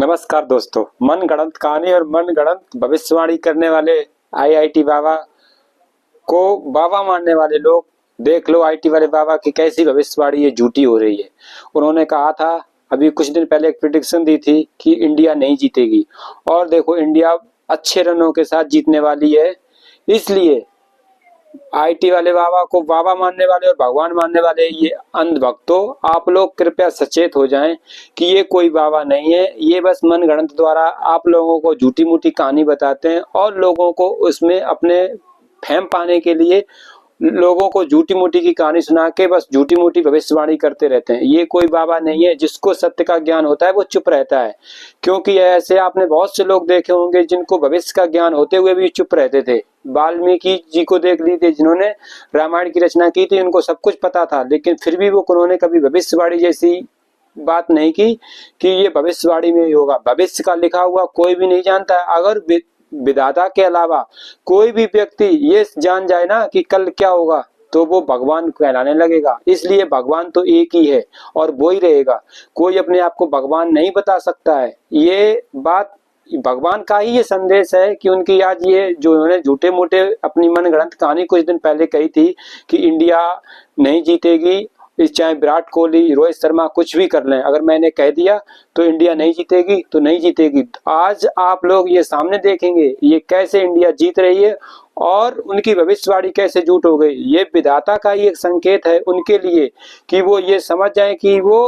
नमस्कार दोस्तों। मनगढ़ंत कहानी और मनगढ़ंत भविष्यवाणी करने वाले आईआईटी बाबा को बाबा मानने वाले लोग देख लो। आईटी वाले बाबा की कैसी भविष्यवाणी ये झूठी हो रही है। उन्होंने कहा था अभी कुछ दिन पहले एक प्रेडिक्शन दी थी कि इंडिया नहीं जीतेगी, और देखो इंडिया अच्छे रनों के साथ जीतने वाली है। इसलिए आईटी वाले बाबा को बाबा मानने वाले और भगवान मानने वाले ये अंधभक्तों, आप लोग कृपया सचेत हो जाएं कि ये कोई बाबा नहीं है। ये बस मनगढ़ंत द्वारा आप लोगों को झूठी मूठी कहानी बताते हैं और लोगों को उसमें अपने फेम पाने के लिए लोगों को झूठी मूठी की कहानी सुना के बस झूठी मूठी भविष्यवाणी करते रहते हैं। ये कोई बाबा नहीं है। जिसको सत्य का ज्ञान होता है वो चुप रहता है, क्योंकि ऐसे आपने बहुत से लोग देखे होंगे जिनको भविष्य का ज्ञान होते हुए भी चुप रहते थे। वाल्मीकि जी को देख लीजिए, जिन्होंने रामायण की रचना की थी, उनको सब कुछ पता था, लेकिन फिर भी वो उन्होंने कभी भविष्यवाणी जैसी बात नहीं की कि ये भविष्यवाणी में ही होगा। भविष्य का लिखा हुआ कोई भी नहीं जानता है। अगर विधाता के अलावा कोई भी व्यक्ति ये जान जाए ना कि कल क्या होगा, तो वो भगवान कहलाने लगेगा। इसलिए भगवान तो एक ही है और वो ही रहेगा। कोई अपने आप को भगवान नहीं बता सकता है। ये बात भगवान का ही ये संदेश है कि उनकी आज ये जो उन्होंने झूठे मूठे अपनी मनगढ़ंत कहानी कुछ दिन पहले कही थी कि इंडिया नहीं जीतेगी, चाहे विराट कोहली, रोहित शर्मा कुछ भी कर लें, अगर मैंने कह दिया तो इंडिया नहीं जीतेगी तो नहीं जीतेगी। आज आप लोग ये सामने देखेंगे ये कैसे इंडिया जीत रही है और उनकी भविष्यवाणी कैसे झूठ हो गई। ये विधाता का ही एक संकेत है उनके लिए कि वो ये समझ जाएं कि वो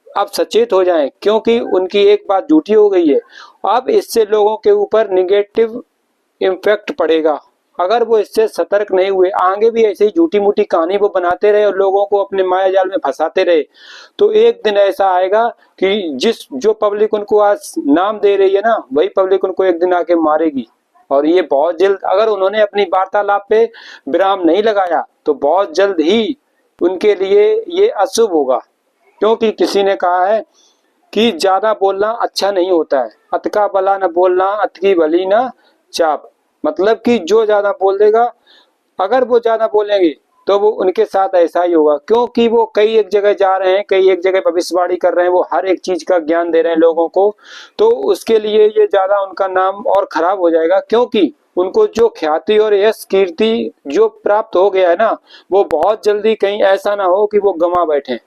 अब सचेत हो जाएं, क्योंकि उनकी एक बात झूठी हो गई है। अब इससे लोगों के ऊपर निगेटिव इम्पैक्ट पड़ेगा। अगर वो इससे सतर्क नहीं हुए, आगे भी ऐसे ही झूठी मूठी कहानी वो बनाते रहे और लोगों को अपने माया जाल में फंसाते रहे, तो एक दिन ऐसा आएगा कि जो पब्लिक उनको आज नाम दे रही है ना, वही पब्लिक उनको एक दिन आके मारेगी। और ये बहुत जल्द, अगर उन्होंने अपनी वार्तालाप पे विराम नहीं लगाया तो बहुत जल्द ही उनके लिए ये अशुभ होगा। क्योंकि किसी ने कहा है कि ज्यादा बोलना अच्छा नहीं होता है। अत का भला न बोलना, अत की भली न चाप। मतलब कि जो ज्यादा बोल देगा, अगर वो ज्यादा बोलेंगे तो वो उनके साथ ऐसा ही होगा। क्योंकि वो कई एक जगह जा रहे हैं, कई एक जगह भविष्यवाणी कर रहे हैं, वो हर एक चीज का ज्ञान दे रहे हैं लोगों को, तो उसके लिए ये ज्यादा उनका नाम और खराब हो जाएगा। क्योंकि उनको जो ख्याति और यश कीर्ति जो प्राप्त हो गया है ना, वो बहुत जल्दी कहीं ऐसा ना हो कि वो गंवा बैठे।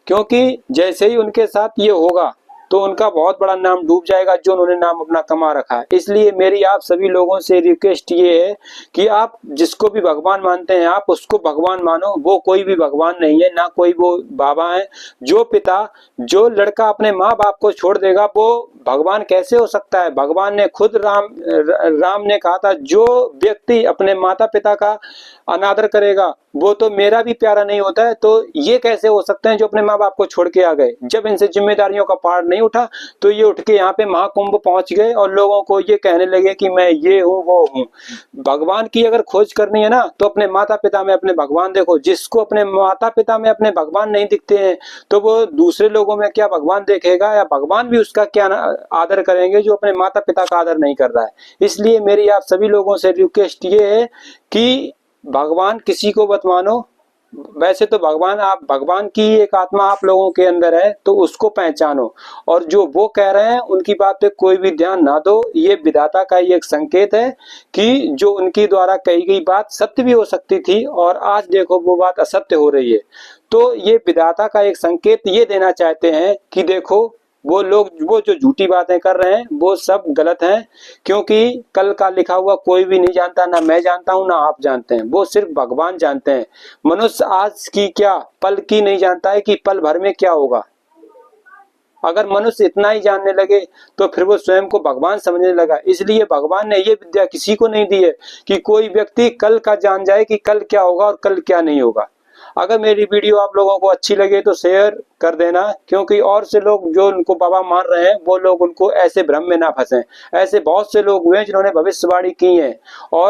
क्योंकि जैसे ही उनके साथ ये होगा तो उनका बहुत बड़ा नाम डूब जाएगा जो उन्होंने नाम अपना कमा रखा है। इसलिए मेरी आप सभी लोगों से रिक्वेस्ट ये है कि आप जिसको भी भगवान मानते हैं आप उसको भगवान मानो। वो कोई भी भगवान नहीं है, ना कोई वो बाबा है। जो लड़का अपने माँ बाप को छोड़ देगा वो भगवान कैसे हो सकता है। भगवान ने खुद राम ने कहा था, जो व्यक्ति अपने माता पिता का अनादर करेगा वो तो मेरा भी प्यारा नहीं होता है। तो ये कैसे हो सकते हैं जो अपने माँ बाप को छोड़ के आ गए। जब इनसे जिम्मेदारियों का पार नहीं उठा तो ये उठ के यहाँ पे महाकुंभ पहुंच गए और लोगों को ये कहने लगे कि मैं ये हूँ वो हूँ। भगवान की अगर खोज करनी है ना तो अपने माता पिता में अपने भगवान देखो। जिसको अपने माता पिता में अपने भगवान नहीं दिखते हैं तो वो दूसरे लोगों में क्या भगवान देखेगा, या भगवान भी उसका क्या आदर करेंगे जो अपने माता पिता का आदर नहीं कर रहा है। इसलिए मेरी आप सभी लोगों से रिक्वेस्ट ये है कि भगवान किसी को मत मानो। वैसे तो भगवान की एक आत्मा आप लोगों के अंदर है तो उसको पहचानो, और जो वो कह रहे हैं उनकी बात पे कोई भी ध्यान ना दो। ये विधाता का ही एक संकेत है कि जो उनकी द्वारा कही गई बात सत्य भी हो सकती थी और आज देखो वो बात असत्य हो रही है। तो ये विधाता का एक संकेत ये देना चाहते हैं कि देखो वो लोग वो जो झूठी बातें कर रहे हैं वो सब गलत हैं। क्योंकि कल का लिखा हुआ कोई भी नहीं जानता, ना मैं जानता हूं ना आप जानते हैं, वो सिर्फ भगवान जानते हैं। मनुष्य आज की क्या पल की नहीं जानता है कि पल भर में क्या होगा। अगर मनुष्य इतना ही जानने लगे तो फिर वो स्वयं को भगवान समझने लगा। इसलिए भगवान ने ये विद्या किसी को नहीं दी है कि कोई व्यक्ति कल का जान जाए कि कल क्या होगा और कल क्या नहीं होगा। अगर मेरी वीडियो आप लोगों को अच्छी लगे तो शेयर कर देना, क्योंकि और से लोग जो उनको बाबा मान रहे हैं वो लोग उनको ऐसे भ्रम में ना फंसे। ऐसे बहुत से लोग हुए जिन्होंने भविष्यवाणी की है और